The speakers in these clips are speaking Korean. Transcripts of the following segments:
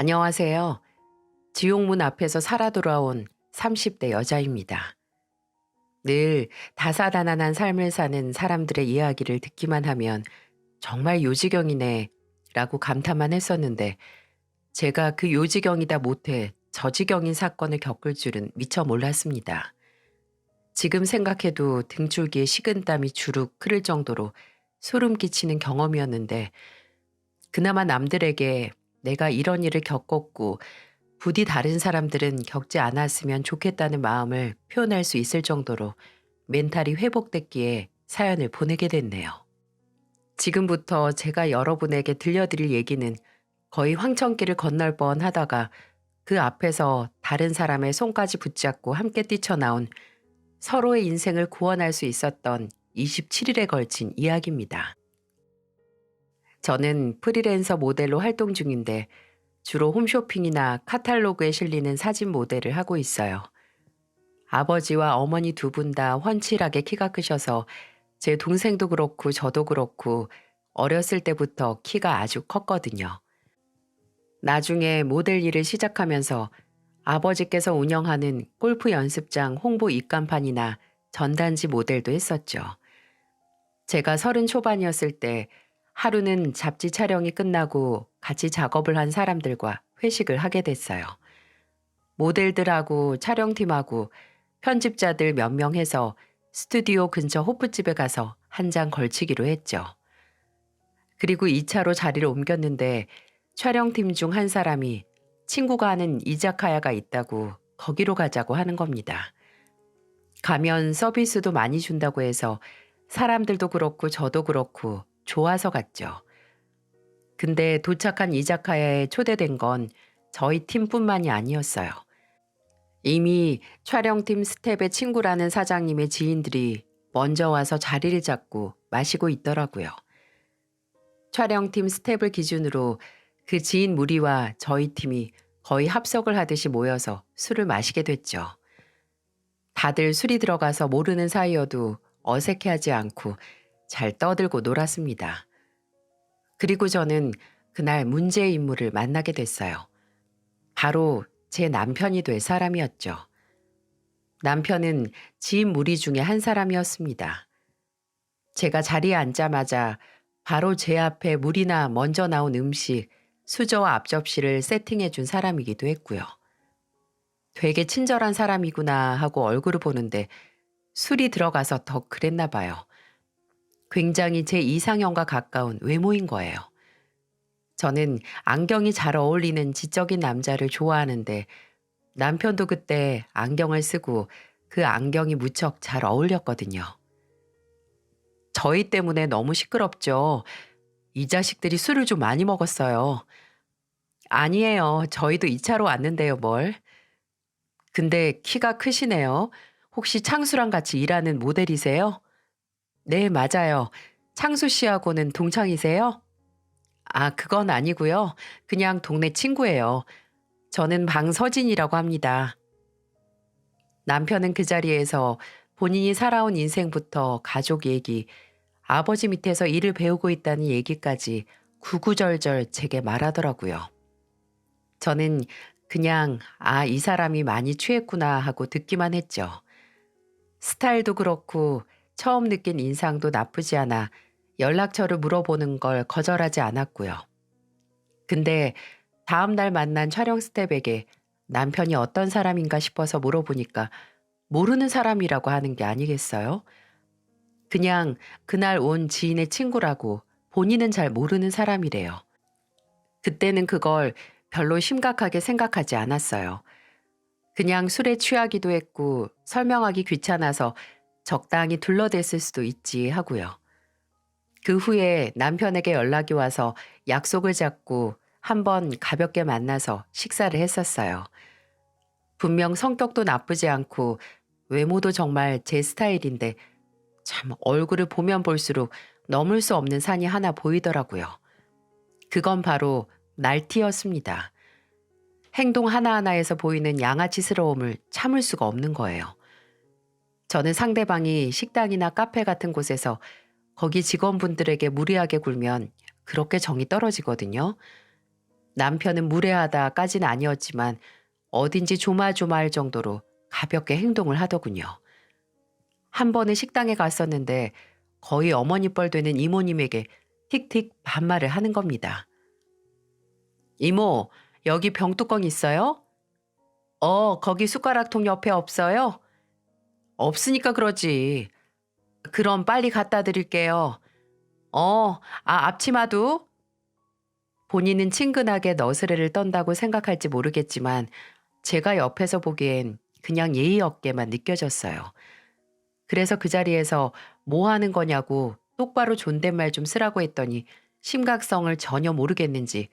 안녕하세요. 지옥문 앞에서 살아 돌아온 30대 여자입니다. 늘 다사다난한 삶을 사는 사람들의 이야기를 듣기만 하면 정말 요지경이네 라고 감탄만 했었는데 제가 그 요지경이다 못해 저지경인 사건을 겪을 줄은 미처 몰랐습니다. 지금 생각해도 등줄기에 식은땀이 주룩 흐를 정도로 소름 끼치는 경험이었는데 그나마 남들에게 내가 이런 일을 겪었고 부디 다른 사람들은 겪지 않았으면 좋겠다는 마음을 표현할 수 있을 정도로 멘탈이 회복됐기에 사연을 보내게 됐네요. 지금부터 제가 여러분에게 들려드릴 얘기는 거의 황천길을 건널 뻔 하다가 그 앞에서 다른 사람의 손까지 붙잡고 함께 뛰쳐나온 서로의 인생을 구원할 수 있었던 27일에 걸친 이야기입니다. 저는 프리랜서 모델로 활동 중인데 주로 홈쇼핑이나 카탈로그에 실리는 사진 모델을 하고 있어요. 아버지와 어머니 두 분 다 훤칠하게 키가 크셔서 제 동생도 그렇고 저도 그렇고 어렸을 때부터 키가 아주 컸거든요. 나중에 모델 일을 시작하면서 아버지께서 운영하는 골프 연습장 홍보 입간판이나 전단지 모델도 했었죠. 제가 30 초반이었을 때 하루는 잡지 촬영이 끝나고 같이 작업을 한 사람들과 회식을 하게 됐어요. 모델들하고 촬영팀하고 편집자들 몇 명 해서 스튜디오 근처 호프집에 가서 한 장 걸치기로 했죠. 그리고 2차로 자리를 옮겼는데 촬영팀 중 한 사람이 친구가 하는 이자카야가 있다고 거기로 가자고 하는 겁니다. 가면 서비스도 많이 준다고 해서 사람들도 그렇고 저도 그렇고 좋아서 갔죠. 근데 도착한 이자카야에 초대된 건 저희 팀뿐만이 아니었어요. 이미 촬영팀 스텝의 친구라는 사장님의 지인들이 먼저 와서 자리를 잡고 마시고 있더라고요. 촬영팀 스텝을 기준으로 그 지인 무리와 저희 팀이 거의 합석을 하듯이 모여서 술을 마시게 됐죠. 다들 술이 들어가서 모르는 사이여도 어색해하지 않고 잘 떠들고 놀았습니다. 그리고 저는 그날 문제의 인물을 만나게 됐어요. 바로 제 남편이 될 사람이었죠. 남편은 지인 무리 중에 한 사람이었습니다. 제가 자리에 앉자마자 바로 제 앞에 물이나 먼저 나온 음식, 수저와 앞접시를 세팅해 준 사람이기도 했고요. 되게 친절한 사람이구나 하고 얼굴을 보는데 술이 들어가서 더 그랬나 봐요. 굉장히 제 이상형과 가까운 외모인 거예요. 저는 안경이 잘 어울리는 지적인 남자를 좋아하는데 남편도 그때 안경을 쓰고 그 안경이 무척 잘 어울렸거든요. 저희 때문에 너무 시끄럽죠. 이 자식들이 술을 좀 많이 먹었어요. 아니에요. 저희도 2차로 왔는데요, 뭘. 근데 키가 크시네요. 혹시 창수랑 같이 일하는 모델이세요? 네, 맞아요. 창수 씨하고는 동창이세요? 아, 그건 아니고요. 그냥 동네 친구예요. 저는 방서진이라고 합니다. 남편은 그 자리에서 본인이 살아온 인생부터 가족 얘기, 아버지 밑에서 일을 배우고 있다는 얘기까지 구구절절 제게 말하더라고요. 저는 그냥 이 사람이 많이 취했구나 하고 듣기만 했죠. 스타일도 그렇고 처음 느낀 인상도 나쁘지 않아 연락처를 물어보는 걸 거절하지 않았고요. 근데 다음 날 만난 촬영 스텝에게 남편이 어떤 사람인가 싶어서 물어보니까 모르는 사람이라고 하는 게 아니겠어요? 그냥 그날 온 지인의 친구라고 본인은 잘 모르는 사람이래요. 그때는 그걸 별로 심각하게 생각하지 않았어요. 그냥 술에 취하기도 했고 설명하기 귀찮아서 적당히 둘러댔을 수도 있지 하고요. 그 후에 남편에게 연락이 와서 약속을 잡고 한번 가볍게 만나서 식사를 했었어요. 분명 성격도 나쁘지 않고 외모도 정말 제 스타일인데 참 얼굴을 보면 볼수록 넘을 수 없는 산이 하나 보이더라고요. 그건 바로 날티였습니다. 행동 하나하나에서 보이는 양아치스러움을 참을 수가 없는 거예요. 저는 상대방이 식당이나 카페 같은 곳에서 거기 직원분들에게 무리하게 굴면 그렇게 정이 떨어지거든요. 남편은 무례하다까진 아니었지만 어딘지 조마조마할 정도로 가볍게 행동을 하더군요. 한 번은 식당에 갔었는데 거의 어머니 뻘 되는 이모님에게 틱틱 반말을 하는 겁니다. 이모, 여기 병뚜껑 있어요? 거기 숟가락통 옆에 없어요? 없으니까 그러지. 그럼 빨리 갖다 드릴게요. 앞치마도? 본인은 친근하게 너스레를 떤다고 생각할지 모르겠지만 제가 옆에서 보기엔 그냥 예의 없게만 느껴졌어요. 그래서 그 자리에서 뭐 하는 거냐고 똑바로 존댓말 좀 쓰라고 했더니 심각성을 전혀 모르겠는지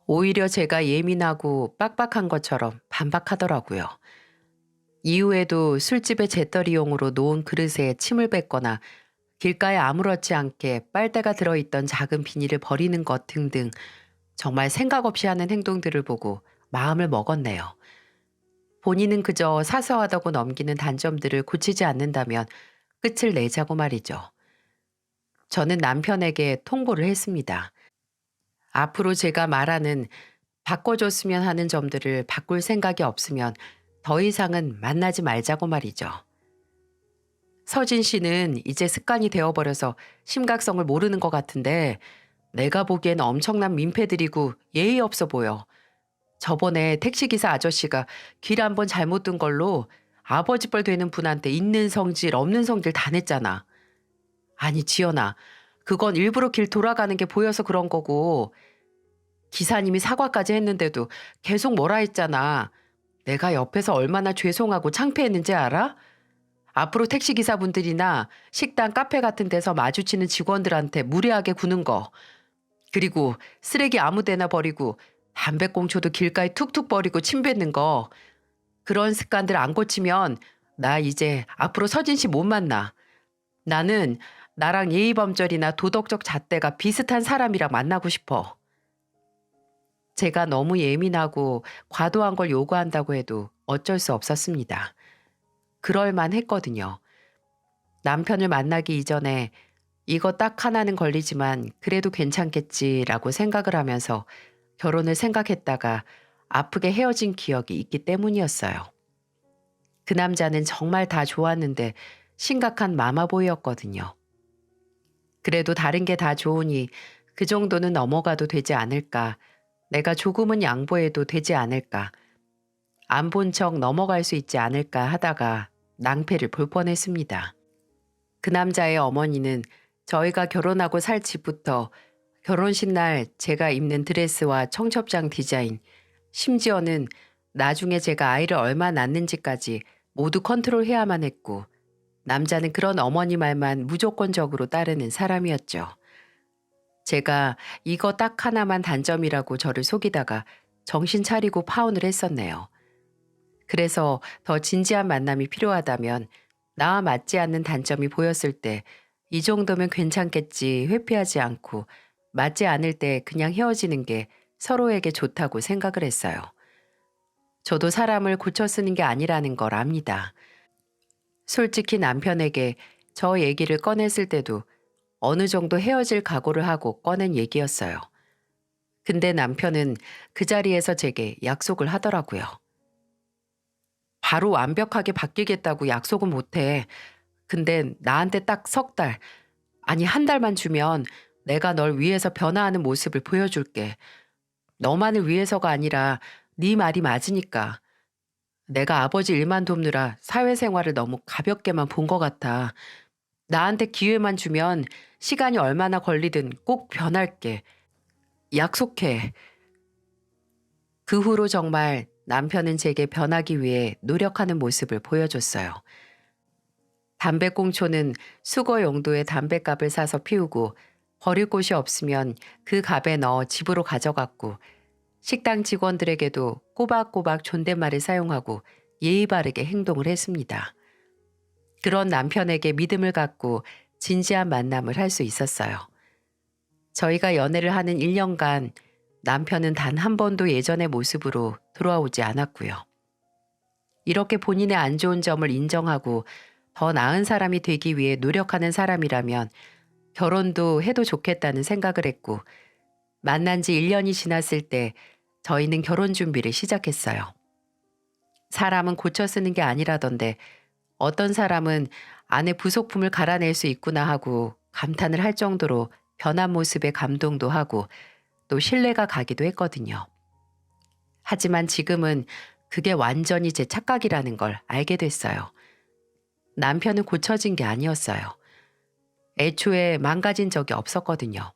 오히려 제가 예민하고 빡빡한 것처럼 반박하더라고요. 이후에도 술집의 재떨이용으로 놓은 그릇에 침을 뱉거나 길가에 아무렇지 않게 빨대가 들어있던 작은 비닐을 버리는 것 등등 정말 생각 없이 하는 행동들을 보고 마음을 먹었네요. 본인은 그저 사소하다고 넘기는 단점들을 고치지 않는다면 끝을 내자고 말이죠. 저는 남편에게 통보를 했습니다. 앞으로 제가 말하는 바꿔줬으면 하는 점들을 바꿀 생각이 없으면 더 이상은 만나지 말자고 말이죠. 서진 씨는 이제 습관이 되어버려서 심각성을 모르는 것 같은데 내가 보기엔 엄청난 민폐들이고 예의 없어 보여. 저번에 택시기사 아저씨가 길 한 번 잘못 든 걸로 아버지 뻘 되는 분한테 있는 성질 없는 성질 다 냈잖아. 아니 지연아, 그건 일부러 길 돌아가는 게 보여서 그런 거고 기사님이 사과까지 했는데도 계속 뭐라 했잖아. 내가 옆에서 얼마나 죄송하고 창피했는지 알아? 앞으로 택시기사분들이나 식당, 카페 같은 데서 마주치는 직원들한테 무례하게 구는 거. 그리고 쓰레기 아무 데나 버리고 담배꽁초도 길가에 툭툭 버리고 침 뱉는 거. 그런 습관들 안 고치면 나 이제 앞으로 서진 씨 못 만나. 나는 나랑 예의범절이나 도덕적 잣대가 비슷한 사람이랑 만나고 싶어. 제가 너무 예민하고 과도한 걸 요구한다고 해도 어쩔 수 없었습니다. 그럴만 했거든요. 남편을 만나기 이전에 이거 딱 하나는 걸리지만 그래도 괜찮겠지라고 생각을 하면서 결혼을 생각했다가 아프게 헤어진 기억이 있기 때문이었어요. 그 남자는 정말 다 좋았는데 심각한 마마보이였거든요. 그래도 다른 게 다 좋으니 그 정도는 넘어가도 되지 않을까. 내가 조금은 양보해도 되지 않을까. 안 본 척 넘어갈 수 있지 않을까 하다가 낭패를 볼 뻔했습니다. 그 남자의 어머니는 저희가 결혼하고 살 집부터 결혼식 날 제가 입는 드레스와 청첩장 디자인, 심지어는 나중에 제가 아이를 얼마 낳는지까지 모두 컨트롤해야만 했고 남자는 그런 어머니 말만 무조건적으로 따르는 사람이었죠. 제가 이거 딱 하나만 단점이라고 저를 속이다가 정신 차리고 파혼을 했었네요. 그래서 더 진지한 만남이 필요하다면 나와 맞지 않는 단점이 보였을 때 이 정도면 괜찮겠지 회피하지 않고 맞지 않을 때 그냥 헤어지는 게 서로에게 좋다고 생각을 했어요. 저도 사람을 고쳐 쓰는 게 아니라는 걸 압니다. 솔직히 남편에게 저 얘기를 꺼냈을 때도 어느 정도 헤어질 각오를 하고 꺼낸 얘기였어요. 근데 남편은 그 자리에서 제게 약속을 하더라고요. 바로 완벽하게 바뀌겠다고 약속은 못해. 근데 나한테 딱 석 달, 아니 한 달만 주면 내가 널 위해서 변화하는 모습을 보여줄게. 너만을 위해서가 아니라 네 말이 맞으니까. 내가 아버지 일만 돕느라 사회생활을 너무 가볍게만 본 것 같아. 나한테 기회만 주면 시간이 얼마나 걸리든 꼭 변할게. 약속해. 그 후로 정말 남편은 제게 변하기 위해 노력하는 모습을 보여줬어요. 담배꽁초는 수거 용도의 담뱃갑을 사서 피우고 버릴 곳이 없으면 그 갑에 넣어 집으로 가져갔고 식당 직원들에게도 꼬박꼬박 존댓말을 사용하고 예의 바르게 행동을 했습니다. 그런 남편에게 믿음을 갖고 진지한 만남을 할 수 있었어요. 저희가 연애를 하는 1년간 남편은 단 한 번도 예전의 모습으로 돌아오지 않았고요. 이렇게 본인의 안 좋은 점을 인정하고 더 나은 사람이 되기 위해 노력하는 사람이라면 결혼도 해도 좋겠다는 생각을 했고 만난 지 1년이 지났을 때 저희는 결혼 준비를 시작했어요. 사람은 고쳐 쓰는 게 아니라던데 어떤 사람은 아내 부속품을 갈아낼 수 있구나 하고 감탄을 할 정도로 변한 모습에 감동도 하고 또 신뢰가 가기도 했거든요. 하지만 지금은 그게 완전히 제 착각이라는 걸 알게 됐어요. 남편은 고쳐진 게 아니었어요. 애초에 망가진 적이 없었거든요.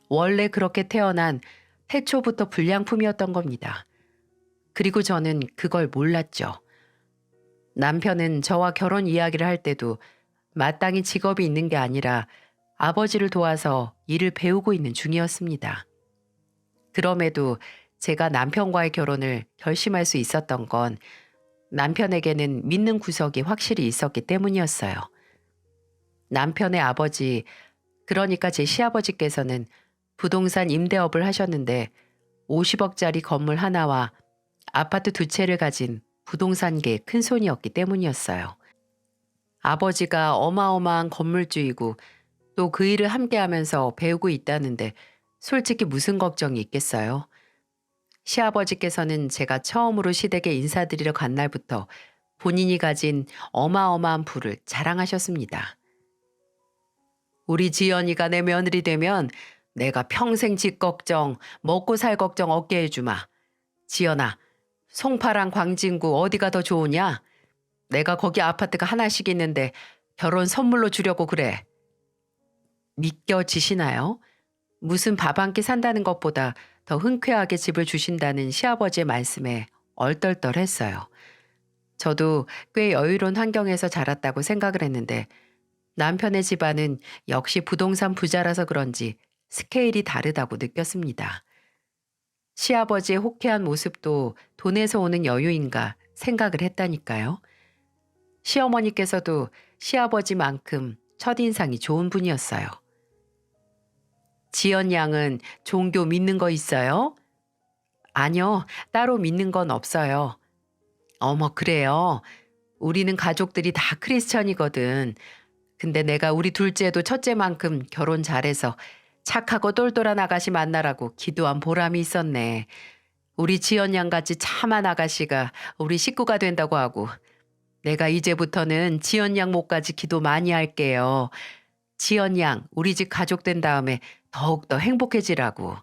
원래 그렇게 태어난 태초부터 불량품이었던 겁니다. 그리고 저는 그걸 몰랐죠. 남편은 저와 결혼 이야기를 할 때도 마땅히 직업이 있는 게 아니라 아버지를 도와서 일을 배우고 있는 중이었습니다. 그럼에도 제가 남편과의 결혼을 결심할 수 있었던 건 남편에게는 믿는 구석이 확실히 있었기 때문이었어요. 남편의 아버지, 그러니까 제 시아버지께서는 부동산 임대업을 하셨는데 50억짜리 건물 하나와 아파트 2채를 가진 부동산계의 큰손이었기 때문이었어요. 아버지가 어마어마한 건물주이고 또 그 일을 함께하면서 배우고 있다는데 솔직히 무슨 걱정이 있겠어요. 시아버지께서는 제가 처음으로 시댁에 인사드리러 간 날부터 본인이 가진 어마어마한 부를 자랑하셨습니다. 우리 지연이가 내 며느리 되면 내가 평생 집 걱정, 먹고 살 걱정 없게 해주마. 지연아, 송파랑 광진구 어디가 더 좋으냐? 내가 거기 아파트가 하나씩 있는데 결혼 선물로 주려고 그래. 믿겨지시나요? 무슨 밥 한 끼 산다는 것보다 더 흔쾌하게 집을 주신다는 시아버지의 말씀에 얼떨떨했어요. 저도 꽤 여유로운 환경에서 자랐다고 생각을 했는데 남편의 집안은 역시 부동산 부자라서 그런지 스케일이 다르다고 느꼈습니다. 시아버지의 호쾌한 모습도 돈에서 오는 여유인가 생각을 했다니까요. 시어머니께서도 시아버지만큼 첫인상이 좋은 분이었어요. 지연 양은 종교 믿는 거 있어요? 아니요, 따로 믿는 건 없어요. 어머, 그래요. 우리는 가족들이 다 크리스천이거든. 근데 내가 우리 둘째도 첫째만큼 결혼 잘해서 착하고 똘똘한 아가씨 만나라고 기도한 보람이 있었네. 우리 지연 양같이 참한 아가씨가 우리 식구가 된다고 하고 내가 이제부터는 지연 양 목까지 기도 많이 할게요. 지연 양 우리 집 가족 된 다음에 더욱더 행복해지라고.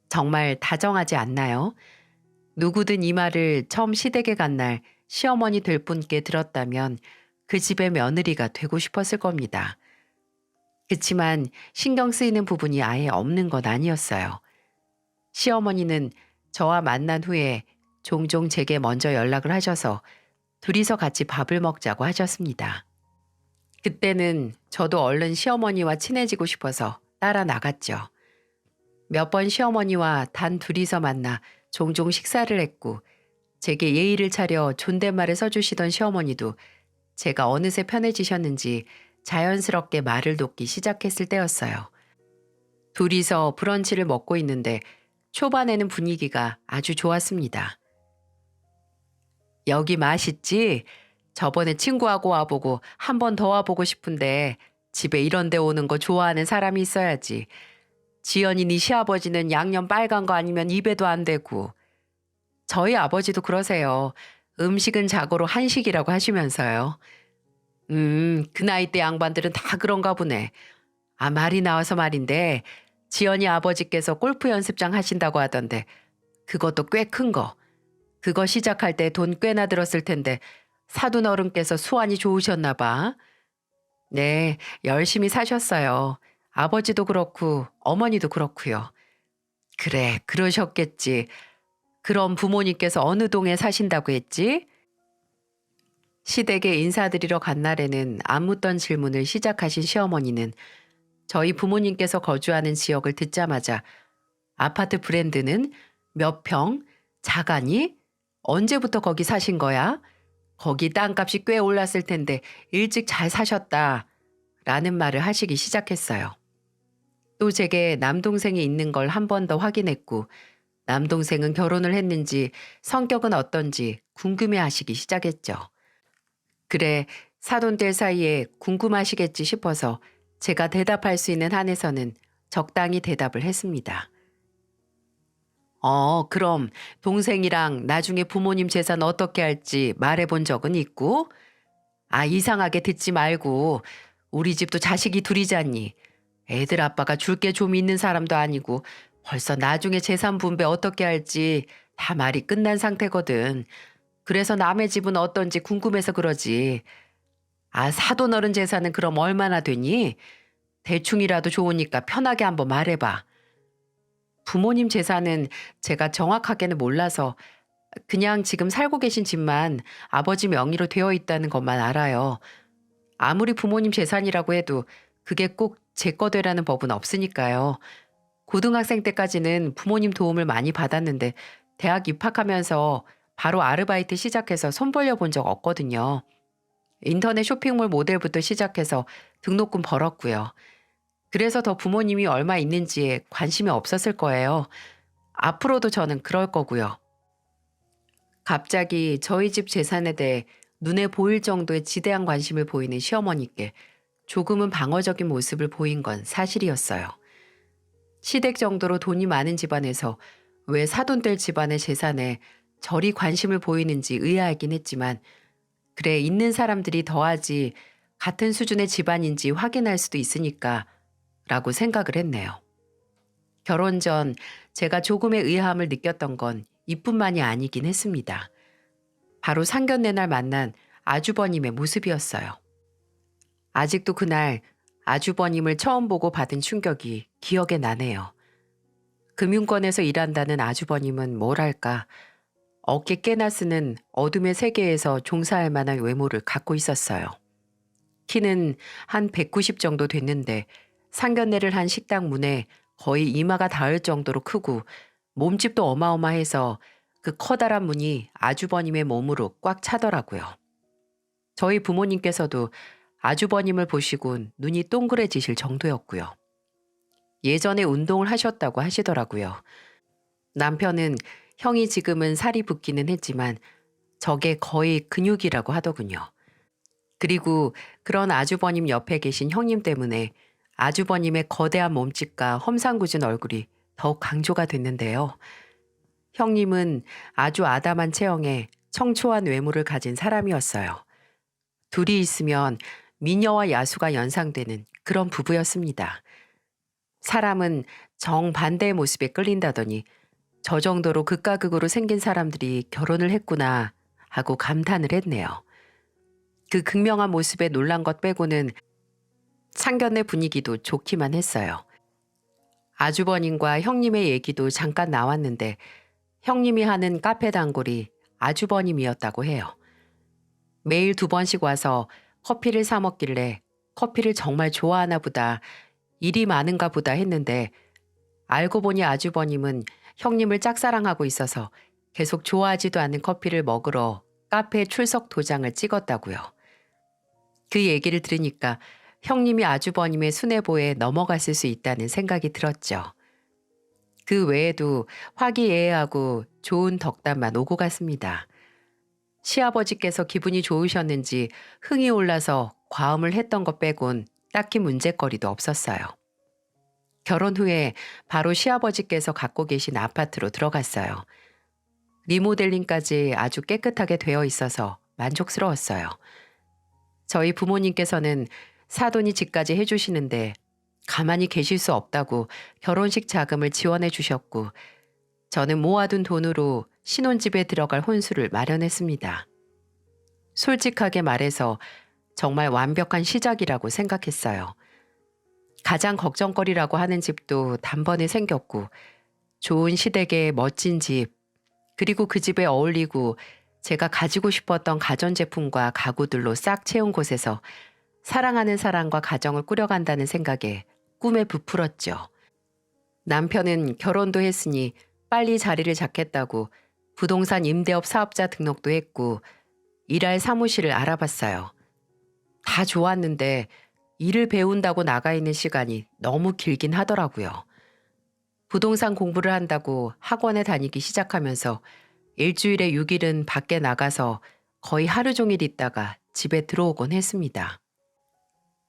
정말 다정하지 않나요? 누구든 이 말을 처음 시댁에 간 날 시어머니 될 분께 들었다면 그 집의 며느리가 되고 싶었을 겁니다. 그치만 신경 쓰이는 부분이 아예 없는 건 아니었어요. 시어머니는 저와 만난 후에 종종 제게 먼저 연락을 하셔서 둘이서 같이 밥을 먹자고 하셨습니다. 그때는 저도 얼른 시어머니와 친해지고 싶어서 따라 나갔죠. 몇 번 시어머니와 단 둘이서 만나 종종 식사를 했고 제게 예의를 차려 존댓말을 써주시던 시어머니도 제가 어느새 편해지셨는지 자연스럽게 말을 놓기 시작했을 때였어요. 둘이서 브런치를 먹고 있는데 초반에는 분위기가 아주 좋았습니다. 여기 맛있지? 저번에 친구하고 와보고 한 번 더 와보고 싶은데 집에 이런 데 오는 거 좋아하는 사람이 있어야지. 지연이 네 시아버지는 양념 빨간 거 아니면 입에도 안 대고. 저희 아버지도 그러세요. 음식은 자고로 한식이라고 하시면서요. 그 나이 때 양반들은 다 그런가 보네. 아, 말이 나와서 말인데 지연이 아버지께서 골프 연습장 하신다고 하던데 그것도 꽤 큰 거. 그거 시작할 때 돈 꽤나 들었을 텐데 사돈 어른께서 수완이 좋으셨나 봐. 네, 열심히 사셨어요. 아버지도 그렇고 어머니도 그렇고요. 그래, 그러셨겠지. 그럼 부모님께서 어느 동에 사신다고 했지? 시댁에 인사드리러 간 날에는 안 묻던 질문을 시작하신 시어머니는 저희 부모님께서 거주하는 지역을 듣자마자 아파트 브랜드는 몇 평? 자가니? 언제부터 거기 사신 거야? 거기 땅값이 꽤 올랐을 텐데 일찍 잘 사셨다. 라는 말을 하시기 시작했어요. 또 제게 남동생이 있는 걸 한 번 더 확인했고 남동생은 결혼을 했는지 성격은 어떤지 궁금해 하시기 시작했죠. 그래, 사돈들 사이에 궁금하시겠지 싶어서 제가 대답할 수 있는 한에서는 적당히 대답을 했습니다. 그럼 동생이랑 나중에 부모님 재산 어떻게 할지 말해본 적은 있고? 아, 이상하게 듣지 말고. 우리 집도 자식이 둘이잖니. 애들 아빠가 줄 게 좀 있는 사람도 아니고 벌써 나중에 재산 분배 어떻게 할지 다 말이 끝난 상태거든. 그래서 남의 집은 어떤지 궁금해서 그러지. 아, 사돈 어른 재산은 그럼 얼마나 되니? 대충이라도 좋으니까 편하게 한번 말해봐. 부모님 재산은 제가 정확하게는 몰라서 그냥 지금 살고 계신 집만 아버지 명의로 되어 있다는 것만 알아요. 아무리 부모님 재산이라고 해도 그게 꼭 제 거 되라는 법은 없으니까요. 고등학생 때까지는 부모님 도움을 많이 받았는데 대학 입학하면서 바로 아르바이트 시작해서 손 벌려 본 적 없거든요. 인터넷 쇼핑몰 모델부터 시작해서 등록금 벌었고요. 그래서 더 부모님이 얼마 있는지에 관심이 없었을 거예요. 앞으로도 저는 그럴 거고요. 갑자기 저희 집 재산에 대해 눈에 보일 정도의 지대한 관심을 보이는 시어머니께 조금은 방어적인 모습을 보인 건 사실이었어요. 시댁 정도로 돈이 많은 집안에서 왜 사돈들 집안의 재산에 저리 관심을 보이는지 의아하긴 했지만, 그래, 있는 사람들이 더하지 같은 수준의 집안인지 확인할 수도 있으니까 라고 생각을 했네요. 결혼 전 제가 조금의 의아함을 느꼈던 건 이뿐만이 아니긴 했습니다. 바로 상견례 날 만난 아주버님의 모습이었어요. 아직도 그날 아주버님을 처음 보고 받은 충격이 기억에 나네요. 금융권에서 일한다는 아주버님은 뭐랄까, 어깨 깨나 쓰는 어둠의 세계에서 종사할 만한 외모를 갖고 있었어요. 키는 한 190 정도 됐는데 상견례를 한 식당 문에 거의 이마가 닿을 정도로 크고 몸집도 어마어마해서 그 커다란 문이 아주버님의 몸으로 꽉 차더라고요. 저희 부모님께서도 아주버님을 보시곤 눈이 동그래지실 정도였고요. 예전에 운동을 하셨다고 하시더라고요. 남편은 형이 지금은 살이 붓기는 했지만 저게 거의 근육이라고 하더군요. 그리고 그런 아주버님 옆에 계신 형님 때문에 아주버님의 거대한 몸집과 험상궂은 얼굴이 더욱 강조가 됐는데요. 형님은 아주 아담한 체형에 청초한 외모를 가진 사람이었어요. 둘이 있으면 미녀와 야수가 연상되는 그런 부부였습니다. 사람은 정반대의 모습에 끌린다더니 저 정도로 극과 극으로 생긴 사람들이 결혼을 했구나 하고 감탄을 했네요. 그 극명한 모습에 놀란 것 빼고는 상견례 분위기도 좋기만 했어요. 아주버님과 형님의 얘기도 잠깐 나왔는데 형님이 하는 카페 단골이 아주버님이었다고 해요. 매일 2번씩 와서 커피를 사 먹길래 커피를 정말 좋아하나 보다, 일이 많은가 보다 했는데 알고 보니 아주버님은 형님을 짝사랑하고 있어서 계속 좋아하지도 않는 커피를 먹으러 카페에 출석 도장을 찍었다고요. 그 얘기를 들으니까 형님이 아주버님의 수뇌보에 넘어갔을 수 있다는 생각이 들었죠. 그 외에도 화기애애하고 좋은 덕담만 오고 갔습니다. 시아버지께서 기분이 좋으셨는지 흥이 올라서 과음을 했던 것 빼곤 딱히 문제거리도 없었어요. 결혼 후에 바로 시아버지께서 갖고 계신 아파트로 들어갔어요. 리모델링까지 아주 깨끗하게 되어 있어서 만족스러웠어요. 저희 부모님께서는 사돈이 집까지 해주시는데 가만히 계실 수 없다고 결혼식 자금을 지원해 주셨고, 저는 모아둔 돈으로 신혼집에 들어갈 혼수를 마련했습니다. 솔직하게 말해서 정말 완벽한 시작이라고 생각했어요. 가장 걱정거리라고 하는 집도 단번에 생겼고, 좋은 시댁의 멋진 집, 그리고 그 집에 어울리고 제가 가지고 싶었던 가전제품과 가구들로 싹 채운 곳에서 사랑하는 사람과 가정을 꾸려간다는 생각에 꿈에 부풀었죠. 남편은 결혼도 했으니 빨리 자리를 잡겠다고 부동산 임대업 사업자 등록도 했고 일할 사무실을 알아봤어요. 다 좋았는데 일을 배운다고 나가 있는 시간이 너무 길긴 하더라고요. 부동산 공부를 한다고 학원에 다니기 시작하면서 일주일에 6일은 밖에 나가서 거의 하루 종일 있다가 집에 들어오곤 했습니다.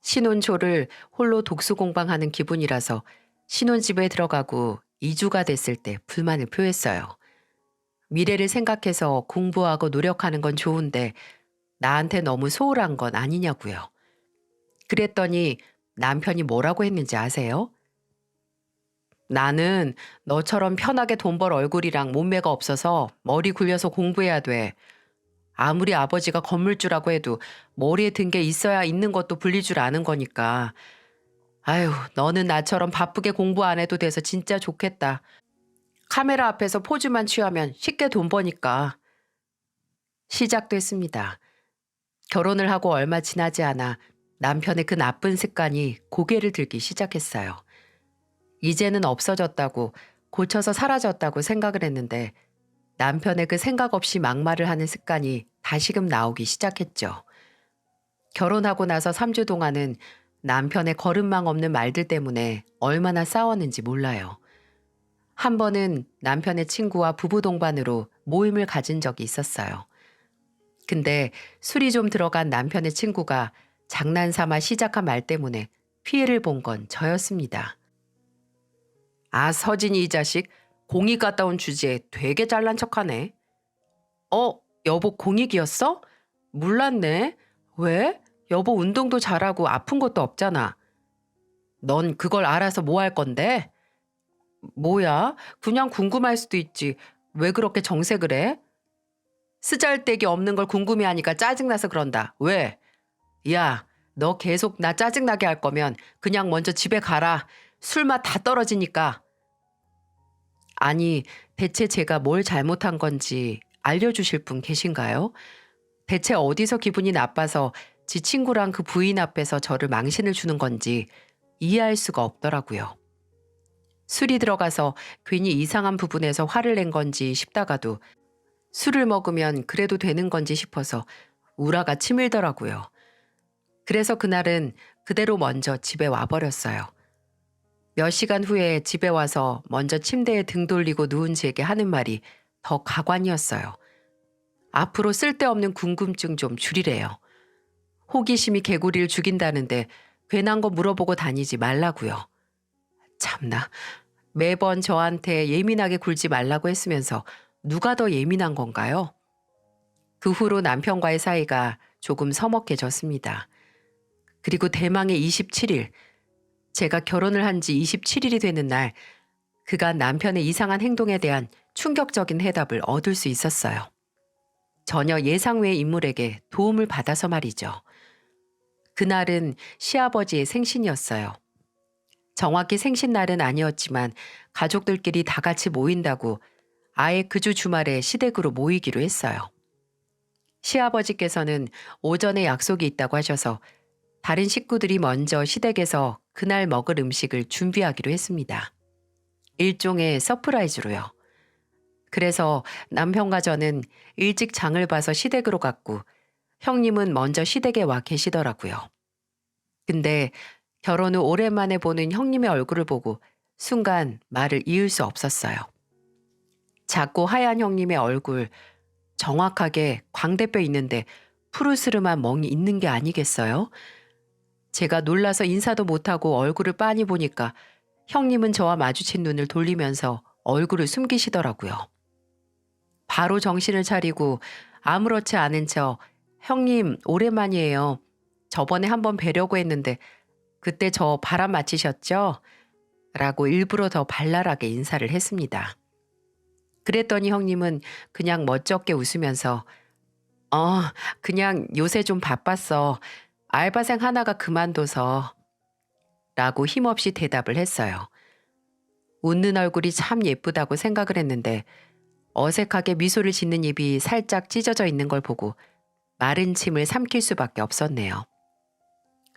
신혼 초를 홀로 독수공방하는 기분이라서 신혼집에 들어가고 2주가 됐을 때 불만을 표했어요. 미래를 생각해서 공부하고 노력하는 건 좋은데 나한테 너무 소홀한 건 아니냐고요. 그랬더니 남편이 뭐라고 했는지 아세요? 나는 너처럼 편하게 돈 벌 얼굴이랑 몸매가 없어서 머리 굴려서 공부해야 돼. 아무리 아버지가 건물주라고 해도 머리에 든 게 있어야 있는 것도 불릴 줄 아는 거니까. 아유, 너는 나처럼 바쁘게 공부 안 해도 돼서 진짜 좋겠다. 카메라 앞에서 포즈만 취하면 쉽게 돈 버니까. 시작됐습니다. 결혼을 하고 얼마 지나지 않아 남편의 그 나쁜 습관이 고개를 들기 시작했어요. 이제는 없어졌다고, 고쳐서 사라졌다고 생각을 했는데 남편의 그 생각 없이 막말을 하는 습관이 다시금 나오기 시작했죠. 결혼하고 나서 3주 동안은 남편의 거름망 없는 말들 때문에 얼마나 싸웠는지 몰라요. 한 번은 남편의 친구와 부부 동반으로 모임을 가진 적이 있었어요. 근데 술이 좀 들어간 남편의 친구가 장난삼아 시작한 말 때문에 피해를 본 건 저였습니다. 아, 서진이 이 자식 공익 갔다 온 주제에 되게 잘난 척하네. 여보 공익이었어? 몰랐네. 왜? 여보 운동도 잘하고 아픈 것도 없잖아. 넌 그걸 알아서 뭐 할 건데? 뭐야? 그냥 궁금할 수도 있지. 왜 그렇게 정색을 해? 쓰잘데기 없는 걸 궁금해하니까 짜증나서 그런다. 왜? 야, 너 계속 나 짜증나게 할 거면 그냥 먼저 집에 가라. 술맛 다 떨어지니까. 아니, 대체 제가 뭘 잘못한 건지 알려주실 분 계신가요? 대체 어디서 기분이 나빠서 지 친구랑 그 부인 앞에서 저를 망신을 주는 건지 이해할 수가 없더라고요. 술이 들어가서 괜히 이상한 부분에서 화를 낸 건지 싶다가도 술을 먹으면 그래도 되는 건지 싶어서 우라가 치밀더라고요. 그래서 그날은 그대로 먼저 집에 와버렸어요. 몇 시간 후에 집에 와서 먼저 침대에 등 돌리고 누운 제게 하는 말이 더 가관이었어요. 앞으로 쓸데없는 궁금증 좀 줄이래요. 호기심이 개구리를 죽인다는데 괜한 거 물어보고 다니지 말라고요. 참나, 매번 저한테 예민하게 굴지 말라고 했으면서 누가 더 예민한 건가요? 그 후로 남편과의 사이가 조금 서먹해졌습니다. 그리고 대망의 27일, 제가 결혼을 한 지 27일이 되는 날, 그가 남편의 이상한 행동에 대한 충격적인 해답을 얻을 수 있었어요. 전혀 예상 외의 인물에게 도움을 받아서 말이죠. 그날은 시아버지의 생신이었어요. 정확히 생신날은 아니었지만 가족들끼리 다 같이 모인다고 아예 그 주 주말에 시댁으로 모이기로 했어요. 시아버지께서는 오전에 약속이 있다고 하셔서 다른 식구들이 먼저 시댁에서 그날 먹을 음식을 준비하기로 했습니다. 일종의 서프라이즈로요. 그래서 남편과 저는 일찍 장을 봐서 시댁으로 갔고 형님은 먼저 시댁에 와 계시더라고요. 근데 결혼 후 오랜만에 보는 형님의 얼굴을 보고 순간 말을 이을 수 없었어요. 작고 하얀 형님의 얼굴, 정확하게 광대뼈 있는데 푸르스름한 멍이 있는 게 아니겠어요? 제가 놀라서 인사도 못하고 얼굴을 빤히 보니까 형님은 저와 마주친 눈을 돌리면서 얼굴을 숨기시더라고요. 바로 정신을 차리고 아무렇지 않은 척 형님 오랜만이에요. 저번에 한번 뵈려고 했는데 그때 저 바람 맞히셨죠? 라고 일부러 더 발랄하게 인사를 했습니다. 그랬더니 형님은 그냥 멋쩍게 웃으면서 어, 그냥 요새 좀 바빴어. 알바생 하나가 그만둬서 라고 힘없이 대답을 했어요. 웃는 얼굴이 참 예쁘다고 생각을 했는데 어색하게 미소를 짓는 입이 살짝 찢어져 있는 걸 보고 마른 침을 삼킬 수밖에 없었네요.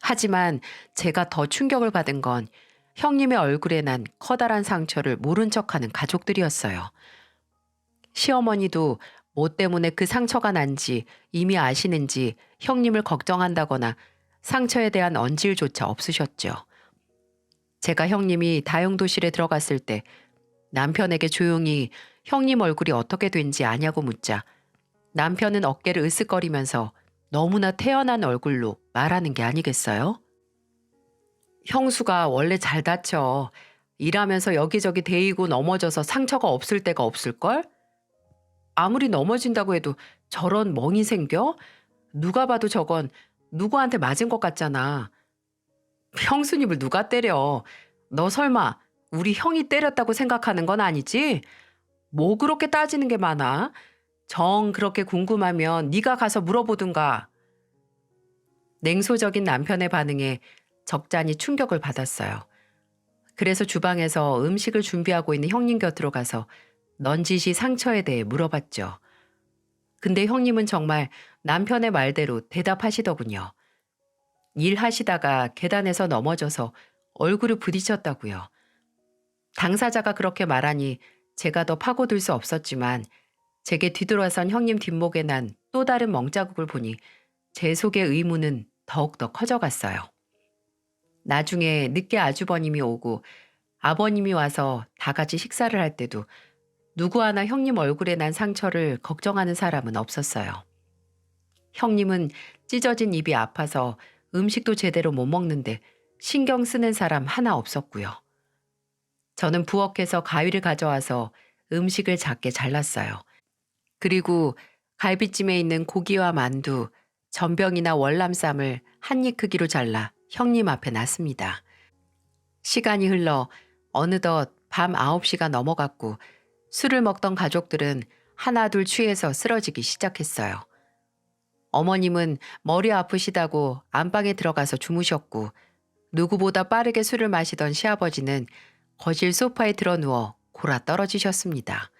하지만 제가 더 충격을 받은 건 형님의 얼굴에 난 커다란 상처를 모른 척하는 가족들이었어요. 시어머니도 뭐 때문에 그 상처가 난지 이미 아시는지 형님을 걱정한다거나 상처에 대한 언질조차 없으셨죠. 제가 형님이 다용도실에 들어갔을 때 남편에게 조용히 형님 얼굴이 어떻게 된지 아냐고 묻자 남편은 어깨를 으쓱거리면서 너무나 태연한 얼굴로 말하는 게 아니겠어요? 형수가 원래 잘 다쳐. 일하면서 여기저기 데이고 넘어져서 상처가 없을 때가 없을걸? 아무리 넘어진다고 해도 저런 멍이 생겨? 누가 봐도 저건 누구한테 맞은 것 같잖아. 형수님을 누가 때려? 너 설마 우리 형이 때렸다고 생각하는 건 아니지? 뭐 그렇게 따지는 게 많아? 정 그렇게 궁금하면 네가 가서 물어보든가. 냉소적인 남편의 반응에 적잖이 충격을 받았어요. 그래서 주방에서 음식을 준비하고 있는 형님 곁으로 가서 넌지시 상처에 대해 물어봤죠. 근데 형님은 정말 남편의 말대로 대답하시더군요. 일하시다가 계단에서 넘어져서 얼굴을 부딪혔다고요. 당사자가 그렇게 말하니 제가 더 파고들 수 없었지만 제게 뒤돌아선 형님 뒷목에 난 또 다른 멍자국을 보니 제 속의 의문은 더욱더 커져갔어요. 나중에 늦게 아주버님이 오고 아버님이 와서 다 같이 식사를 할 때도 누구 하나 형님 얼굴에 난 상처를 걱정하는 사람은 없었어요. 형님은 찢어진 입이 아파서 음식도 제대로 못 먹는데 신경 쓰는 사람 하나 없었고요. 저는 부엌에서 가위를 가져와서 음식을 작게 잘랐어요. 그리고 갈비찜에 있는 고기와 만두, 전병이나 월남쌈을 한 입 크기로 잘라 형님 앞에 놨습니다. 시간이 흘러 어느덧 밤 9시가 넘어갔고 술을 먹던 가족들은 하나둘 취해서 쓰러지기 시작했어요. 어머님은 머리 아프시다고 안방에 들어가서 주무셨고 누구보다 빠르게 술을 마시던 시아버지는 거실 소파에 드러누워 골아 떨어지셨습니다.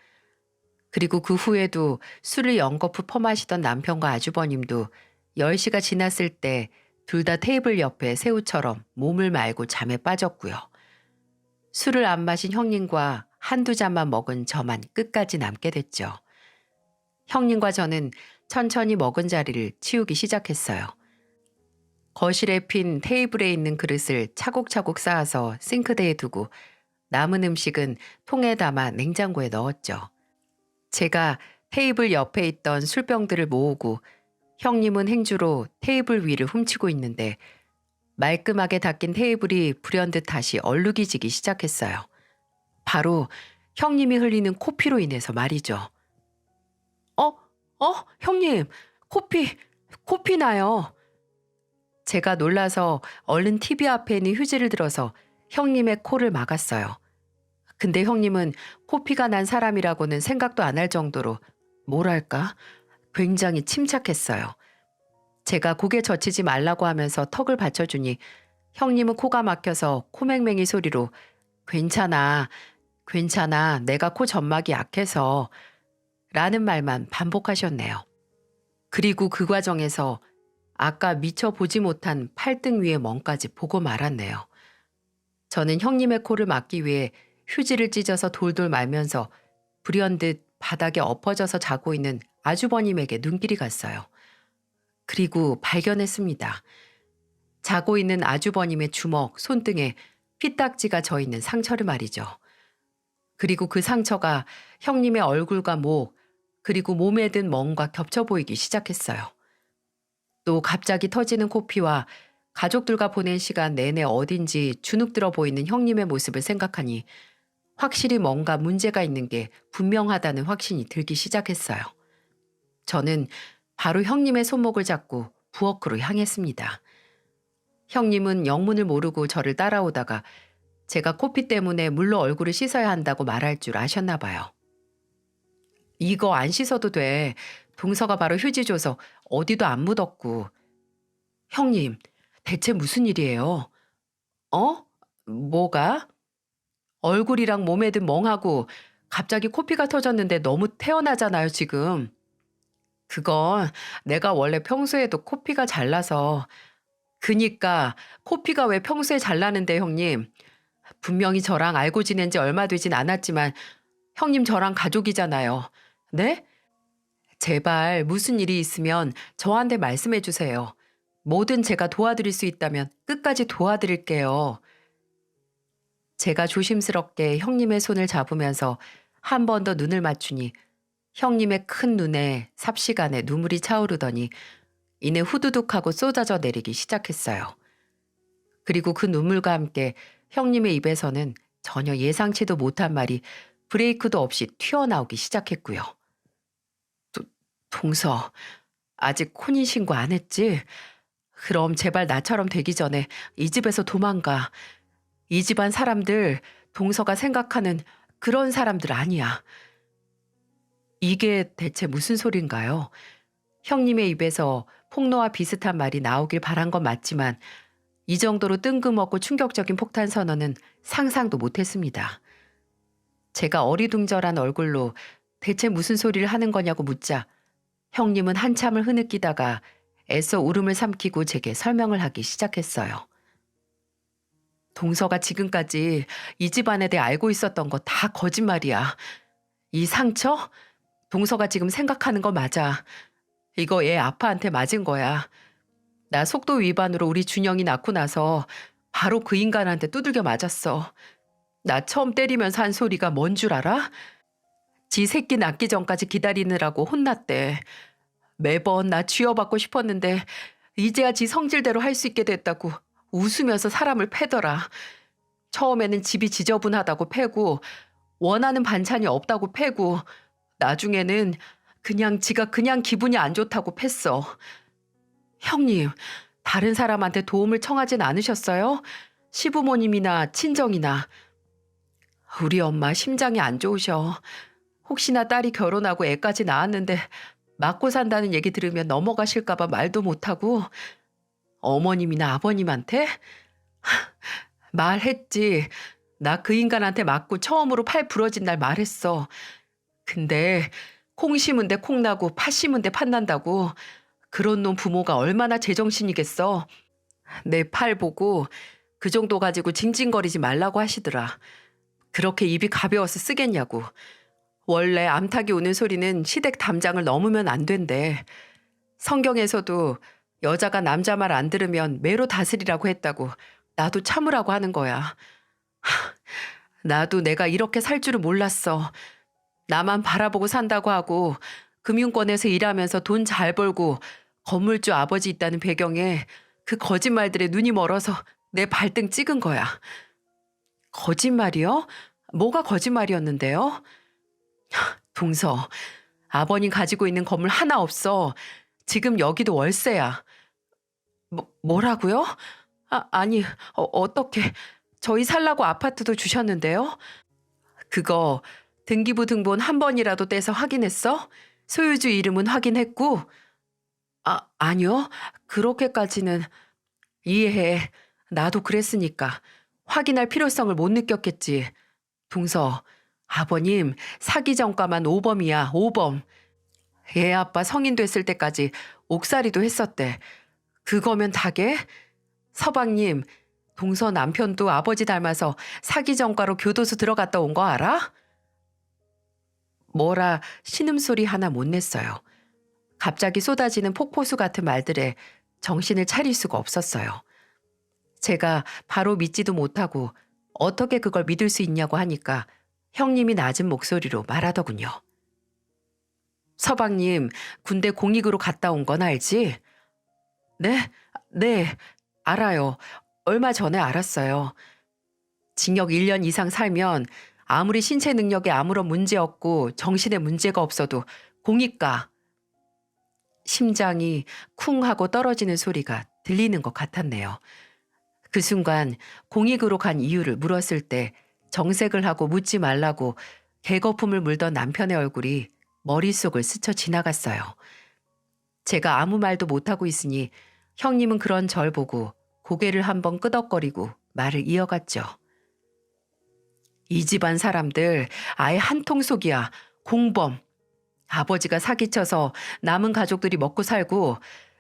그리고 그 후에도 술을 연거푸 퍼마시던 남편과 아주버님도 10시가 지났을 때 둘 다 테이블 옆에 새우처럼 몸을 말고 잠에 빠졌고요. 술을 안 마신 형님과 한두 잔만 먹은 저만 끝까지 남게 됐죠. 형님과 저는 천천히 먹은 자리를 치우기 시작했어요. 거실에 핀 테이블에 있는 그릇을 차곡차곡 쌓아서 싱크대에 두고 남은 음식은 통에 담아 냉장고에 넣었죠. 제가 테이블 옆에 있던 술병들을 모으고 형님은 행주로 테이블 위를 훔치고 있는데 말끔하게 닦인 테이블이 불현듯 다시 얼룩이지기 시작했어요. 바로 형님이 흘리는 코피로 인해서 말이죠. 형님, 코피 나요. 제가 놀라서 얼른 TV 앞에 있는 휴지를 들어서 형님의 코를 막았어요. 근데 형님은 코피가 난 사람이라고는 생각도 안 할 정도로 뭐랄까 굉장히 침착했어요. 제가 고개 젖히지 말라고 하면서 턱을 받쳐주니 형님은 코가 막혀서 코맹맹이 소리로 괜찮아, 괜찮아, 내가 코 점막이 약해서 라는 말만 반복하셨네요. 그리고 그 과정에서 아까 미처 보지 못한 팔등 위의 멍까지 보고 말았네요. 저는 형님의 코를 막기 위해 휴지를 찢어서 돌돌 말면서 불현듯 바닥에 엎어져서 자고 있는 아주버님에게 눈길이 갔어요. 그리고 발견했습니다. 자고 있는 아주버님의 주먹, 손등에 피딱지가 져 있는 상처를 말이죠. 그리고 그 상처가 형님의 얼굴과 목, 그리고 몸에 든 멍과 겹쳐 보이기 시작했어요. 또 갑자기 터지는 코피와 가족들과 보낸 시간 내내 어딘지 주눅들어 보이는 형님의 모습을 생각하니 확실히 뭔가 문제가 있는 게 분명하다는 확신이 들기 시작했어요. 저는 바로 형님의 손목을 잡고 부엌으로 향했습니다. 형님은 영문을 모르고 저를 따라오다가 제가 코피 때문에 물로 얼굴을 씻어야 한다고 말할 줄 아셨나 봐요. 이거 안 씻어도 돼. 동서가 바로 휴지 줘서 어디도 안 묻었고. 형님, 대체 무슨 일이에요? 어? 뭐가? 얼굴이랑 몸에 든 멍하고 갑자기 코피가 터졌는데 너무 태어나잖아요, 지금. 그건 내가 원래 평소에도 코피가 잘 나서. 그니까 코피가 왜 평소에 잘 나는데, 형님. 분명히 저랑 알고 지낸 지 얼마 되진 않았지만 형님 저랑 가족이잖아요. 네? 제발 무슨 일이 있으면 저한테 말씀해 주세요. 뭐든 제가 도와드릴 수 있다면 끝까지 도와드릴게요. 제가 조심스럽게 형님의 손을 잡으면서 한 번 더 눈을 맞추니 형님의 큰 눈에 삽시간에 눈물이 차오르더니 이내 후두둑하고 쏟아져 내리기 시작했어요. 그리고 그 눈물과 함께 형님의 입에서는 전혀 예상치도 못한 말이 브레이크도 없이 튀어나오기 시작했고요. 도, 동서, 아직 혼인신고 안 했지? 그럼 제발 나처럼 되기 전에 이 집에서 도망가. 이 집안 사람들, 동서가 생각하는 그런 사람들 아니야. 이게 대체 무슨 소린가요? 형님의 입에서 폭로와 비슷한 말이 나오길 바란 건 맞지만 이 정도로 뜬금없고 충격적인 폭탄 선언은 상상도 못했습니다. 제가 어리둥절한 얼굴로 대체 무슨 소리를 하는 거냐고 묻자 형님은 한참을 흐느끼다가 애써 울음을 삼키고 제게 설명을 하기 시작했어요. 동서가 지금까지 이 집안에 대해 알고 있었던 거 다 거짓말이야. 이 상처? 동서가 지금 생각하는 거 맞아. 이거 얘 아빠한테 맞은 거야. 나 속도 위반으로 우리 준영이 낳고 나서 바로 그 인간한테 두들겨 맞았어. 나 처음 때리면서 한 소리가 뭔 줄 알아? 지 새끼 낳기 전까지 기다리느라고 혼났대. 매번 나 쥐어받고 싶었는데 이제야 지 성질대로 할 수 있게 됐다고 웃으면서 사람을 패더라. 처음에는 집이 지저분하다고 패고 원하는 반찬이 없다고 패고 나중에는 그냥 지가 그냥 기분이 안 좋다고 팼어. 형님, 다른 사람한테 도움을 청하진 않으셨어요? 시부모님이나 친정이나. 우리 엄마 심장이 안 좋으셔. 혹시나 딸이 결혼하고 애까지 낳았는데 맞고 산다는 얘기 들으면 넘어가실까봐 말도 못하고. 어머님이나 아버님한테? 말했지. 나 그 인간한테 맞고 처음으로 팔 부러진 날 말했어. 근데 콩 심은 데 콩 나고 팥 심은 데 팥 난다고. 그런 놈 부모가 얼마나 제정신이겠어. 내 팔 보고 그 정도 가지고 징징거리지 말라고 하시더라. 그렇게 입이 가벼워서 쓰겠냐고. 원래 암탉이 우는 소리는 시댁 담장을 넘으면 안 된대. 성경에서도 여자가 남자 말 안 들으면 매로 다스리라고 했다고. 나도 참으라고 하는 거야. 나도 내가 이렇게 살 줄을 몰랐어. 나만 바라보고 산다고 하고 금융권에서 일하면서 돈 잘 벌고 건물주 아버지 있다는 배경에 그 거짓말들에 눈이 멀어서 내 발등 찍은 거야. 거짓말이요? 뭐가 거짓말이었는데요? 동서, 아버님 가지고 있는 건물 하나 없어. 지금 여기도 월세야. 뭐라고요? 아니, 어떻게 저희 살라고 아파트도 주셨는데요? 그거 등기부 등본 한 번이라도 떼서 확인했어? 소유주 이름은 확인했고? 아니요. 그렇게까지는. 이해해. 나도 그랬으니까. 확인할 필요성을 못 느꼈겠지. 동서, 아버님 사기 전과만 5범이야. 5범. 애 아빠 성인 됐을 때까지 옥살이도 했었대. 그거면 다게? 서방님, 동서 남편도 아버지 닮아서 사기 전과로 교도소 들어갔다 온 거 알아? 뭐라 신음소리 하나 못 냈어요. 갑자기 쏟아지는 폭포수 같은 말들에 정신을 차릴 수가 없었어요. 제가 바로 믿지도 못하고 어떻게 그걸 믿을 수 있냐고 하니까 형님이 낮은 목소리로 말하더군요. 서방님, 군대 공익으로 갔다 온 건 알지? 네? 네, 알아요. 얼마 전에 알았어요. 징역 1년 이상 살면 아무리 신체 능력에 아무런 문제 없고 정신에 문제가 없어도 공익가. 심장이 쿵 하고 떨어지는 소리가 들리는 것 같았네요. 그 순간 공익으로 간 이유를 물었을 때 정색을 하고 묻지 말라고 개거품을 물던 남편의 얼굴이 머릿속을 스쳐 지나갔어요. 제가 아무 말도 못하고 있으니 형님은 그런 절 보고 고개를 한번 끄덕거리고 말을 이어갔죠. 이 집안 사람들 아예 한통속이야. 공범. 아버지가 사기쳐서 남은 가족들이 먹고 살고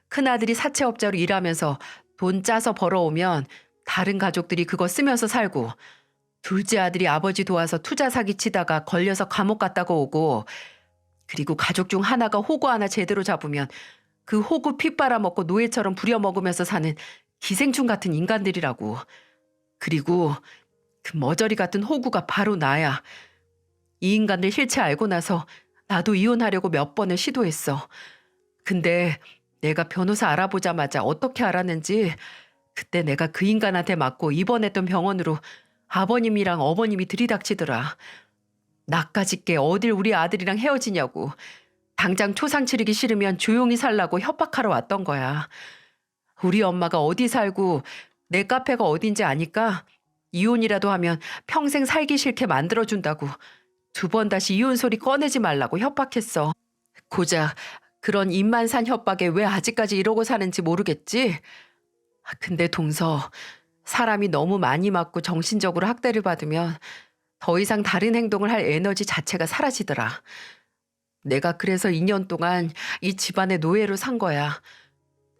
큰아들이 사채업자로 일하면서 돈 짜서 벌어오면 다른 가족들이 그거 쓰면서 살고 둘째 아들이 아버지 도와서 투자 사기치다가 걸려서 감옥 갔다가 오고 그리고 가족 중 하나가 호구 하나 제대로 잡으면 그 호구 피 빨아먹고 노예처럼 부려먹으면서 사는 기생충 같은 인간들이라고. 그리고 그 머저리 같은 호구가 바로 나야. 이 인간들 실체 알고 나서 나도 이혼하려고 몇 번을 시도했어. 근데 내가 변호사 알아보자마자 어떻게 알았는지 그때 내가 그 인간한테 맞고 입원했던 병원으로 아버님이랑 어머님이 들이닥치더라. 나까짓게 어딜 우리 아들이랑 헤어지냐고. 당장 초상 치르기 싫으면 조용히 살라고 협박하러 왔던 거야. 우리 엄마가 어디 살고 내 카페가 어딘지 아니까 이혼이라도 하면 평생 살기 싫게 만들어준다고 2번 다시 이혼 소리 꺼내지 말라고 협박했어. 고작 그런 입만 산 협박에 왜 아직까지 이러고 사는지 모르겠지? 근데 동서, 사람이 너무 많이 맞고 정신적으로 학대를 받으면 더 이상 다른 행동을 할 에너지 자체가 사라지더라. 내가 그래서 2년 동안 이 집안의 노예로 산 거야.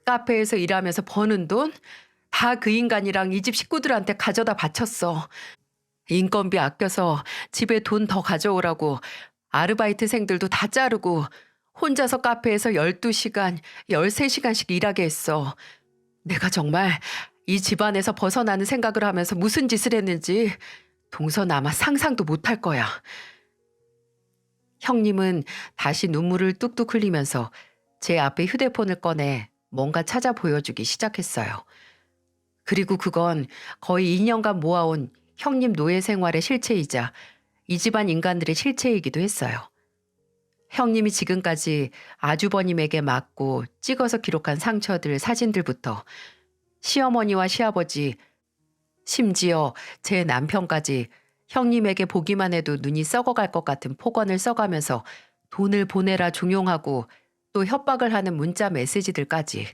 카페에서 일하면서 버는 돈 다 그 인간이랑 이 집 식구들한테 가져다 바쳤어. 인건비 아껴서 집에 돈 더 가져오라고 아르바이트생들도 다 자르고 혼자서 카페에서 12시간, 13시간씩 일하게 했어. 내가 정말 이 집안에서 벗어나는 생각을 하면서 무슨 짓을 했는지 동선 아마 상상도 못할 거야. 형님은 다시 눈물을 뚝뚝 흘리면서 제 앞에 휴대폰을 꺼내 뭔가 찾아 보여주기 시작했어요. 그리고 그건 거의 2년간 모아온 형님 노예 생활의 실체이자 이 집안 인간들의 실체이기도 했어요. 형님이 지금까지 아주버님에게 맞고 찍어서 기록한 상처들 사진들부터 시어머니와 시아버지, 심지어 제 남편까지 형님에게 보기만 해도 눈이 썩어갈 것 같은 폭언을 써가면서 돈을 보내라 종용하고 또 협박을 하는 문자 메시지들까지,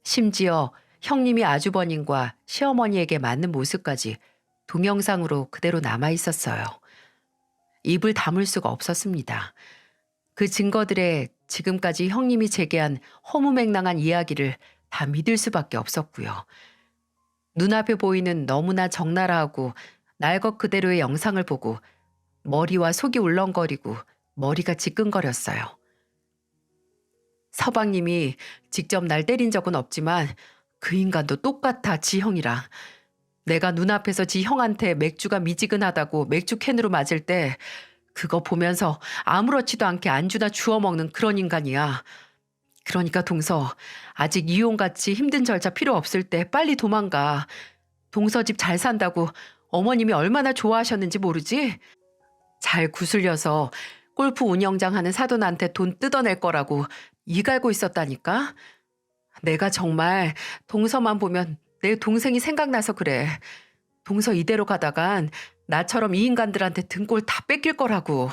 심지어 형님이 아주버님과 시어머니에게 맞는 모습까지 동영상으로 그대로 남아 있었어요. 입을 다물 수가 없었습니다. 그 증거들에 지금까지 형님이 제기한 허무맹랑한 이야기를 다 믿을 수밖에 없었고요. 눈앞에 보이는 너무나 적나라하고 날 것 그대로의 영상을 보고 머리와 속이 울렁거리고 머리가 지끈거렸어요. 서방님이 직접 날 때린 적은 없지만 그 인간도 똑같아, 지 형이랑. 내가 눈앞에서 지 형한테 맥주가 미지근하다고 맥주 캔으로 맞을 때 그거 보면서 아무렇지도 않게 안주나 주워 먹는 그런 인간이야. 그러니까 동서, 아직 이혼같이 힘든 절차 필요 없을 때 빨리 도망가. 동서 집 잘 산다고 어머님이 얼마나 좋아하셨는지 모르지? 잘 구슬려서 골프 운영장 하는 사돈한테 돈 뜯어낼 거라고 이 갈고 있었다니까? 내가 정말 동서만 보면 내 동생이 생각나서 그래. 동서 이대로 가다간 나처럼 이 인간들한테 등골 다 뺏길 거라고.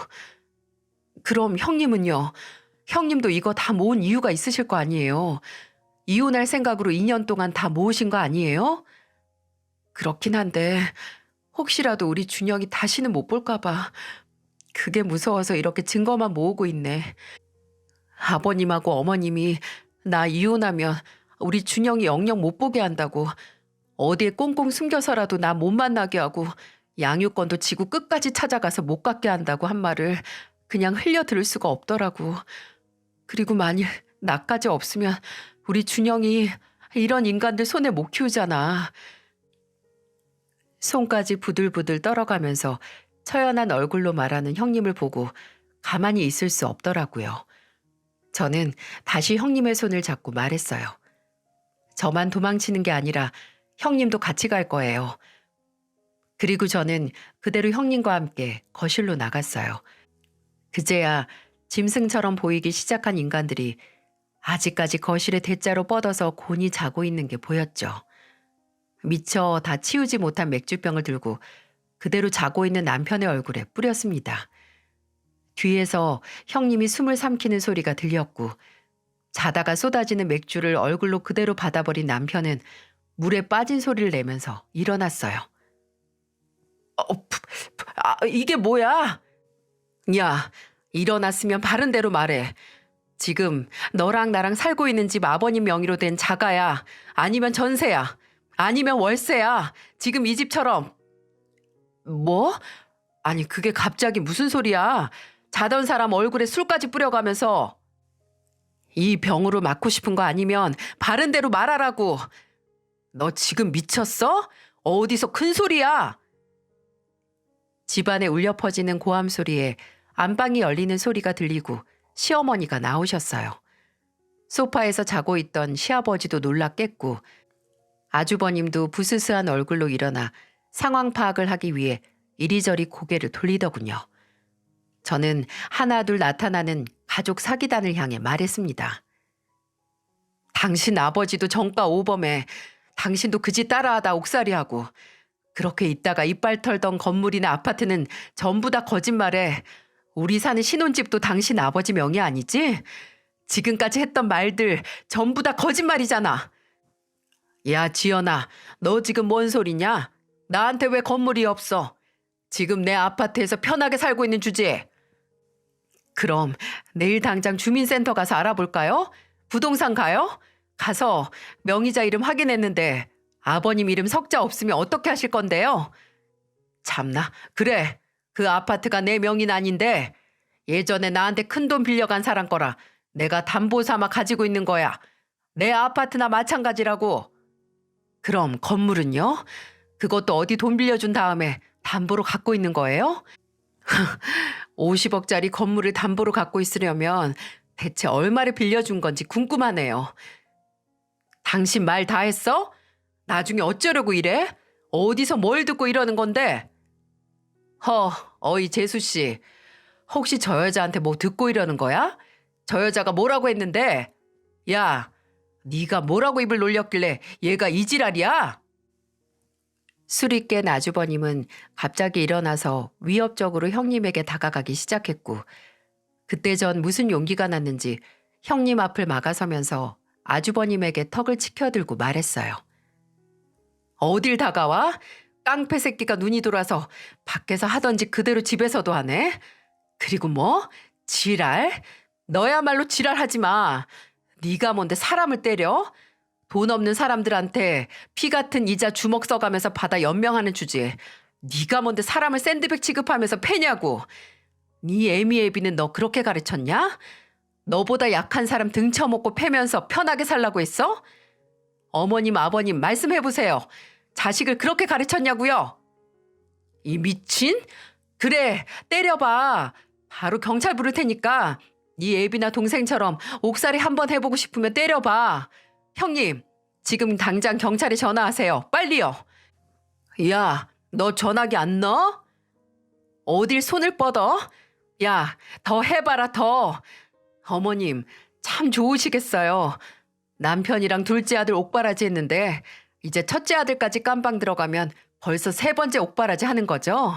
그럼 형님은요? 형님도 이거 다 모은 이유가 있으실 거 아니에요? 이혼할 생각으로 2년 동안 다 모으신 거 아니에요? 그렇긴 한데 혹시라도 우리 준영이 다시는 못 볼까 봐 그게 무서워서 이렇게 증거만 모으고 있네. 아버님하고 어머님이 나 이혼하면 우리 준영이 영영 못 보게 한다고 어디에 꽁꽁 숨겨서라도 나 못 만나게 하고 양육권도 지고 끝까지 찾아가서 못 갖게 한다고 한 말을 그냥 흘려 들을 수가 없더라고. 그리고 만일 나까지 없으면 우리 준영이 이런 인간들 손에 못 키우잖아. 손까지 부들부들 떨어가면서 처연한 얼굴로 말하는 형님을 보고 가만히 있을 수 없더라고요. 저는 다시 형님의 손을 잡고 말했어요. 저만 도망치는 게 아니라 형님도 같이 갈 거예요. 그리고 저는 그대로 형님과 함께 거실로 나갔어요. 그제야 짐승처럼 보이기 시작한 인간들이 아직까지 거실에 대자로 뻗어서 곤히 자고 있는 게 보였죠. 미처 다 치우지 못한 맥주병을 들고 그대로 자고 있는 남편의 얼굴에 뿌렸습니다. 뒤에서 형님이 숨을 삼키는 소리가 들렸고 자다가 쏟아지는 맥주를 얼굴로 그대로 받아버린 남편은 물에 빠진 소리를 내면서 일어났어요. 이게 뭐야? 야, 일어났으면 바른 대로 말해. 지금 너랑 나랑 살고 있는 집 아버님 명의로 된 자가야. 아니면 전세야. 아니면 월세야. 지금 이 집처럼. 뭐? 아니 그게 갑자기 무슨 소리야? 자던 사람 얼굴에 술까지 뿌려가면서. 이 병으로 맞고 싶은 거 아니면 바른 대로 말하라고. 너 지금 미쳤어? 어디서 큰 소리야? 집안에 울려 퍼지는 고함 소리에 안방이 열리는 소리가 들리고 시어머니가 나오셨어요. 소파에서 자고 있던 시아버지도 놀라 깼고 아주버님도 부스스한 얼굴로 일어나 상황 파악을 하기 위해 이리저리 고개를 돌리더군요. 저는 하나둘 나타나는 가족 사기단을 향해 말했습니다. 당신 아버지도 정가 오범에 당신도 그지 따라하다 옥살이하고 그렇게 있다가 이빨 털던 건물이나 아파트는 전부 다 거짓말에 우리 사는 신혼집도 당신 아버지 명의 아니지? 지금까지 했던 말들 전부 다 거짓말이잖아. 야, 지연아, 너 지금 뭔 소리냐? 나한테 왜 건물이 없어? 지금 내 아파트에서 편하게 살고 있는 주제에. 그럼 내일 당장 주민센터 가서 알아볼까요? 부동산 가요? 가서 명의자 이름 확인했는데 아버님 이름 석자 없으면 어떻게 하실 건데요? 참나, 그래. 그 아파트가 내 명의는 아닌데 예전에 나한테 큰돈 빌려간 사람 거라 내가 담보 삼아 가지고 있는 거야. 내 아파트나 마찬가지라고. 그럼 건물은요? 그것도 어디 돈 빌려준 다음에 담보로 갖고 있는 거예요? 50억짜리 건물을 담보로 갖고 있으려면 대체 얼마를 빌려준 건지 궁금하네요. 당신 말 다 했어? 나중에 어쩌려고 이래? 어디서 뭘 듣고 이러는 건데? 어이 재수 씨. 혹시 저 여자한테 뭐 듣고 이러는 거야? 저 여자가 뭐라고 했는데? 야, 네가 뭐라고 입을 놀렸길래 얘가 이 지랄이야? 술이 깬 아주버님은 갑자기 일어나서 위협적으로 형님에게 다가가기 시작했고 그때 전 무슨 용기가 났는지 형님 앞을 막아서면서 아주버님에게 턱을 치켜들고 말했어요. 어딜 다가와? 깡패 새끼가 눈이 돌아서 밖에서 하던 짓 그대로 집에서도 하네? 그리고 뭐? 지랄? 너야말로 지랄하지 마. 네가 뭔데 사람을 때려? 돈 없는 사람들한테 피 같은 이자 주먹 써가면서 받아 연명하는 주제에 네가 뭔데 사람을 샌드백 취급하면서 패냐고. 네 애미애비는 너 그렇게 가르쳤냐? 너보다 약한 사람 등쳐먹고 패면서 편하게 살라고 했어? 어머님 아버님 말씀해보세요. 자식을 그렇게 가르쳤냐고요? 이 미친? 그래 때려봐. 바로 경찰 부를 테니까 네 애비나 동생처럼 옥살이 한번 해보고 싶으면 때려봐. 형님 지금 당장 경찰에 전화하세요. 빨리요. 야, 너 전화기 안 넣어? 어딜 손을 뻗어? 야, 더 해봐라 더. 어머님 참 좋으시겠어요. 남편이랑 둘째 아들 옥바라지 했는데 이제 첫째 아들까지 깜빵 들어가면 벌써 세 번째 옥바라지 하는 거죠?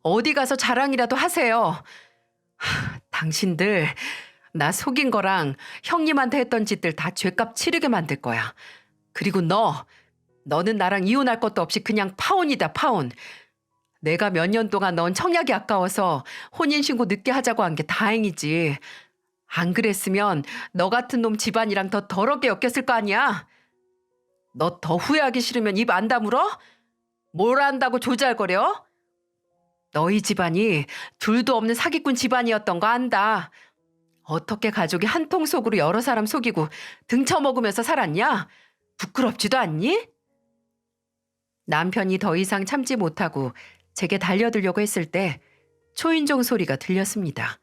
어디 가서 자랑이라도 하세요. 당신들 나 속인 거랑 형님한테 했던 짓들 다 죄값 치르게 만들 거야. 그리고 너는 나랑 이혼할 것도 없이 그냥 파혼이다 파혼. 내가 몇 년 동안 넌 청약이 아까워서 혼인신고 늦게 하자고 한 게 다행이지. 안 그랬으면 너 같은 놈 집안이랑 더 더럽게 엮였을 거 아니야. 너 더 후회하기 싫으면 입 안 다물어? 뭘 안다고 조잘거려? 너희 집안이 둘도 없는 사기꾼 집안이었던 거 안다. 어떻게 가족이 한 통 속으로 여러 사람 속이고 등쳐먹으면서 살았냐? 부끄럽지도 않니? 남편이 더 이상 참지 못하고 제게 달려들려고 했을 때 초인종 소리가 들렸습니다.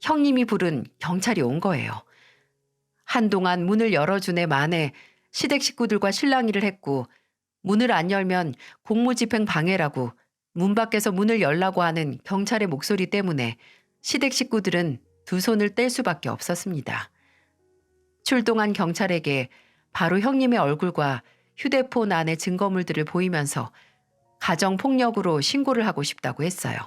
형님이 부른 경찰이 온 거예요. 한동안 문을 열어준 애 만에 시댁 식구들과 실랑이를 했고 문을 안 열면 공무집행 방해라고 문 밖에서 문을 열라고 하는 경찰의 목소리 때문에 시댁 식구들은 두 손을 뗄 수밖에 없었습니다. 출동한 경찰에게 바로 형님의 얼굴과 휴대폰 안의 증거물들을 보이면서 가정폭력으로 신고를 하고 싶다고 했어요.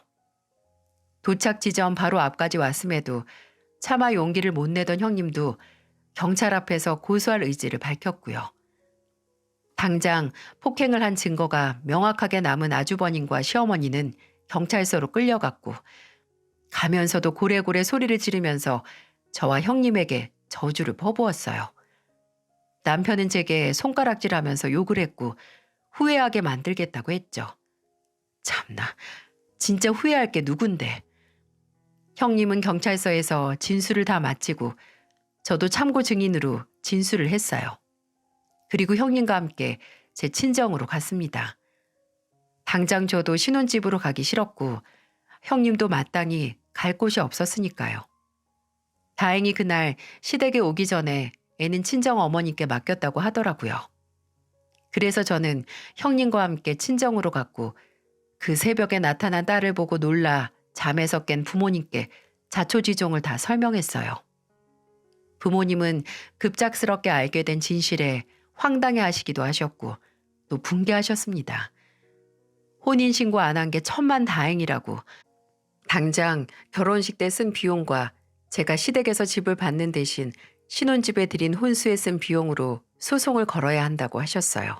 도착 지점 바로 앞까지 왔음에도 차마 용기를 못 내던 형님도 경찰 앞에서 고소할 의지를 밝혔고요. 당장 폭행을 한 증거가 명확하게 남은 아주버님과 시어머니는 경찰서로 끌려갔고 가면서도 고래고래 소리를 지르면서 저와 형님에게 저주를 퍼부었어요. 남편은 제게 손가락질하면서 욕을 했고 후회하게 만들겠다고 했죠. 참나, 진짜 후회할 게 누군데. 형님은 경찰서에서 진술을 다 마치고 저도 참고 증인으로 진술을 했어요. 그리고 형님과 함께 제 친정으로 갔습니다. 당장 저도 신혼집으로 가기 싫었고 형님도 마땅히 갈 곳이 없었으니까요. 다행히 그날 시댁에 오기 전에 애는 친정 어머니께 맡겼다고 하더라고요. 그래서 저는 형님과 함께 친정으로 갔고 그 새벽에 나타난 딸을 보고 놀라 잠에서 깬 부모님께 자초지종을 다 설명했어요. 부모님은 급작스럽게 알게 된 진실에 황당해 하시기도 하셨고 또 붕괴하셨습니다. 혼인신고 안 한 게 천만다행이라고 당장 결혼식 때 쓴 비용과 제가 시댁에서 집을 받는 대신 신혼집에 들인 혼수에 쓴 비용으로 소송을 걸어야 한다고 하셨어요.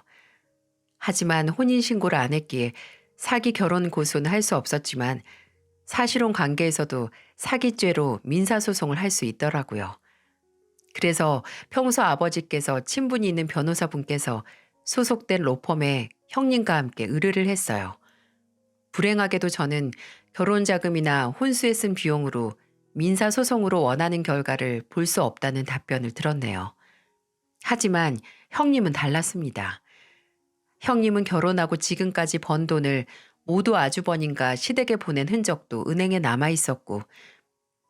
하지만 혼인신고를 안 했기에 사기 결혼 고소는 할 수 없었지만 사실혼 관계에서도 사기죄로 민사소송을 할 수 있더라고요. 그래서 평소 아버지께서 친분이 있는 변호사분께서 소속된 로펌에 형님과 함께 의뢰를 했어요. 불행하게도 저는 결혼자금이나 혼수에 쓴 비용으로 민사소송으로 원하는 결과를 볼 수 없다는 답변을 들었네요. 하지만 형님은 달랐습니다. 형님은 결혼하고 지금까지 번 돈을 모두 아주버님과 시댁에 보낸 흔적도 은행에 남아 있었고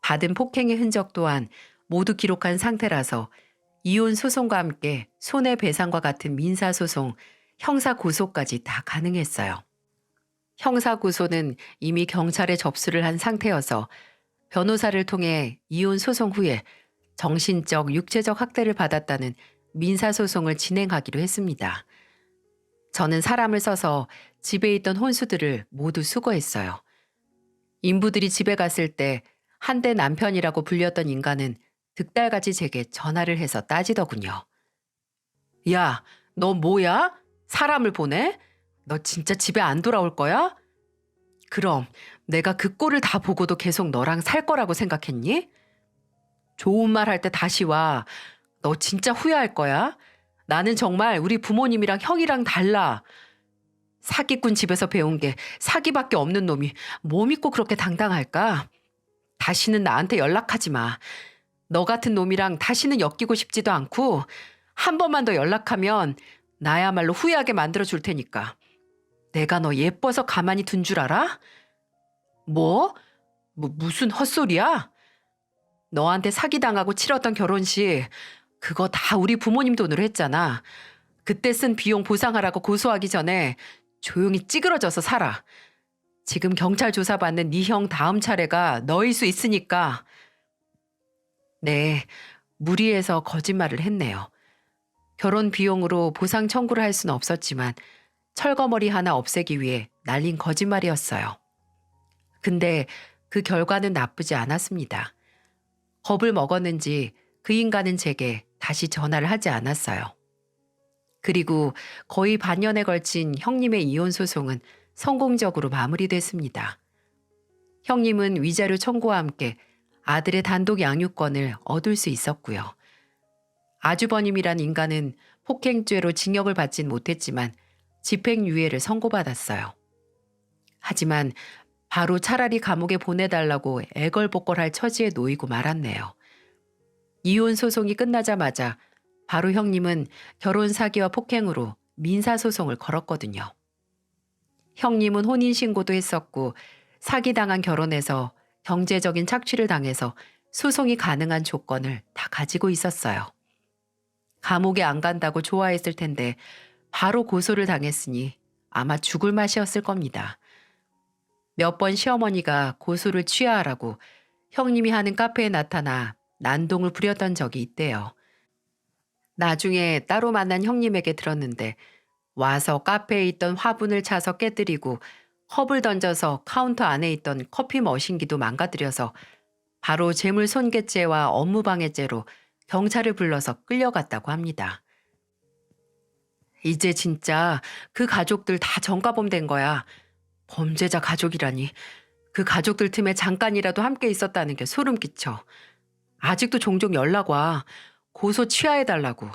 받은 폭행의 흔적 또한 모두 기록한 상태라서 이혼 소송과 함께 손해배상과 같은 민사소송, 형사고소까지 다 가능했어요. 형사고소는 이미 경찰에 접수를 한 상태여서 변호사를 통해 이혼 소송 후에 정신적, 육체적 학대를 받았다는 민사소송을 진행하기로 했습니다. 저는 사람을 써서 집에 있던 혼수들을 모두 수거했어요. 인부들이 집에 갔을 때 한때 남편이라고 불렸던 인간은 득달같이 제게 전화를 해서 따지더군요. 야, 너 뭐야? 사람을 보내? 너 진짜 집에 안 돌아올 거야? 그럼 내가 그 꼴을 다 보고도 계속 너랑 살 거라고 생각했니? 좋은 말 할 때 다시 와. 너 진짜 후회할 거야. 나는 정말 우리 부모님이랑 형이랑 달라. 사기꾼 집에서 배운 게 사기밖에 없는 놈이 뭐 믿고 그렇게 당당할까? 다시는 나한테 연락하지 마. 너 같은 놈이랑 다시는 엮이고 싶지도 않고 한 번만 더 연락하면 나야말로 후회하게 만들어 줄 테니까. 내가 너 예뻐서 가만히 둔 줄 알아? 뭐? 무슨 헛소리야? 너한테 사기당하고 치렀던 결혼식 그거 다 우리 부모님 돈으로 했잖아. 그때 쓴 비용 보상하라고 고소하기 전에 조용히 찌그러져서 살아. 지금 경찰 조사받는 네 형 다음 차례가 너일 수 있으니까. 네, 무리해서 거짓말을 했네요. 결혼 비용으로 보상 청구를 할 수는 없었지만 철거머리 하나 없애기 위해 날린 거짓말이었어요. 근데 그 결과는 나쁘지 않았습니다. 겁을 먹었는지 그 인간은 제게 다시 전화를 하지 않았어요. 그리고 거의 반년에 걸친 형님의 이혼 소송은 성공적으로 마무리됐습니다. 형님은 위자료 청구와 함께 아들의 단독 양육권을 얻을 수 있었고요. 아주버님이란 인간은 폭행죄로 징역을 받진 못했지만 집행유예를 선고받았어요. 하지만 바로 차라리 감옥에 보내달라고 애걸복걸할 처지에 놓이고 말았네요. 이혼 소송이 끝나자마자 바로 형님은 결혼 사기와 폭행으로 민사소송을 걸었거든요. 형님은 혼인신고도 했었고 사기당한 결혼에서 경제적인 착취를 당해서 소송이 가능한 조건을 다 가지고 있었어요. 감옥에 안 간다고 좋아했을 텐데 바로 고소를 당했으니 아마 죽을 맛이었을 겁니다. 몇 번 시어머니가 고소를 취하하라고 형님이 하는 카페에 나타나 난동을 부렸던 적이 있대요. 나중에 따로 만난 형님에게 들었는데 와서 카페에 있던 화분을 차서 깨뜨리고 컵을 던져서 카운터 안에 있던 커피 머신기도 망가뜨려서 바로 재물손괴죄와 업무방해죄로 경찰을 불러서 끌려갔다고 합니다. 이제 진짜 그 가족들 다 전과범 된 거야. 범죄자 가족이라니. 그 가족들 틈에 잠깐이라도 함께 있었다는 게 소름 끼쳐. 아직도 종종 연락 와. 고소 취하해달라고.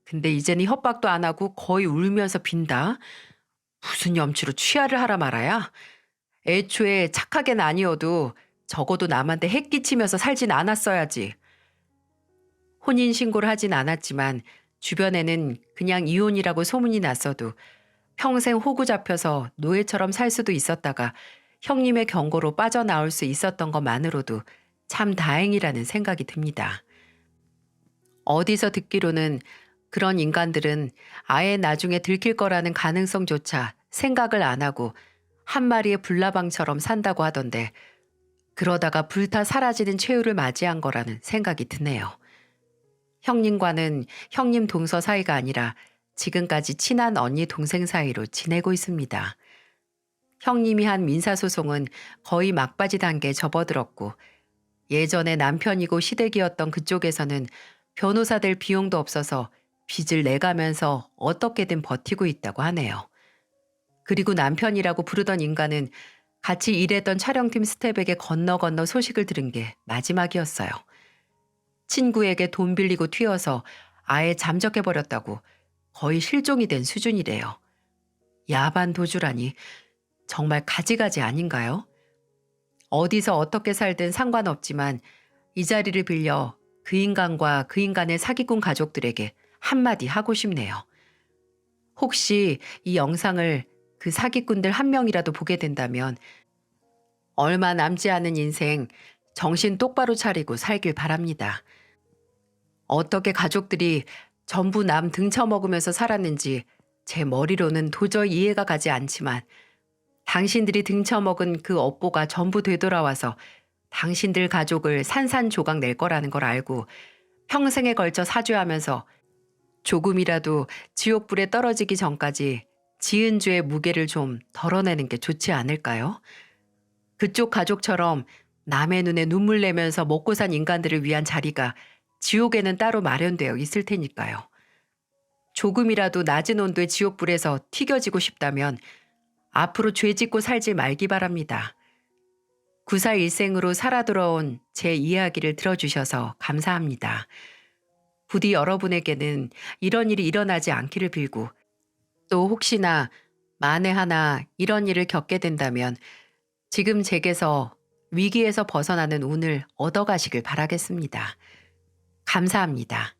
근데 이제는 협박도 안 하고 거의 울면서 빈다. 무슨 염치로 취하를 하라 말아야? 애초에 착하게는 아니어도 적어도 남한테 해 끼치면서 살진 않았어야지. 혼인신고를 하진 않았지만 주변에는 그냥 이혼이라고 소문이 났어도 평생 호구 잡혀서 노예처럼 살 수도 있었다가 형님의 경고로 빠져나올 수 있었던 것만으로도 참 다행이라는 생각이 듭니다. 어디서 듣기로는 그런 인간들은 아예 나중에 들킬 거라는 가능성조차 생각을 안 하고 한 마리의 불나방처럼 산다고 하던데 그러다가 불타 사라지는 최후를 맞이한 거라는 생각이 드네요. 형님과는 형님 동서 사이가 아니라 지금까지 친한 언니 동생 사이로 지내고 있습니다. 형님이 한 민사소송은 거의 막바지 단계에 접어들었고 예전에 남편이고 시댁이었던 그쪽에서는 변호사 될 비용도 없어서 빚을 내가면서 어떻게든 버티고 있다고 하네요. 그리고 남편이라고 부르던 인간은 같이 일했던 촬영팀 스텝에게 건너 소식을 들은 게 마지막이었어요. 친구에게 돈 빌리고 튀어서 아예 잠적해버렸다고 거의 실종이 된 수준이래요. 야반 도주라니 정말 가지가지 아닌가요? 어디서 어떻게 살든 상관없지만 이 자리를 빌려 그 인간과 그 인간의 사기꾼 가족들에게 한마디 하고 싶네요. 혹시 이 영상을 그 사기꾼들 한 명이라도 보게 된다면 얼마 남지 않은 인생 정신 똑바로 차리고 살길 바랍니다. 어떻게 가족들이 전부 남 등쳐먹으면서 살았는지 제 머리로는 도저히 이해가 가지 않지만 당신들이 등쳐먹은 그 업보가 전부 되돌아와서 당신들 가족을 산산조각 낼 거라는 걸 알고 평생에 걸쳐 사죄하면서 조금이라도 지옥불에 떨어지기 전까지 지은 죄의 무게를 좀 덜어내는 게 좋지 않을까요? 그쪽 가족처럼 남의 눈에 눈물 내면서 먹고 산 인간들을 위한 자리가 지옥에는 따로 마련되어 있을 테니까요. 조금이라도 낮은 온도의 지옥불에서 튀겨지고 싶다면 앞으로 죄 짓고 살지 말기 바랍니다. 구사 일생으로 살아 돌아온 제 이야기를 들어주셔서 감사합니다. 부디 여러분에게는 이런 일이 일어나지 않기를 빌고 또 혹시나 만에 하나 이런 일을 겪게 된다면 지금 제게서 위기에서 벗어나는 운을 얻어가시길 바라겠습니다. 감사합니다.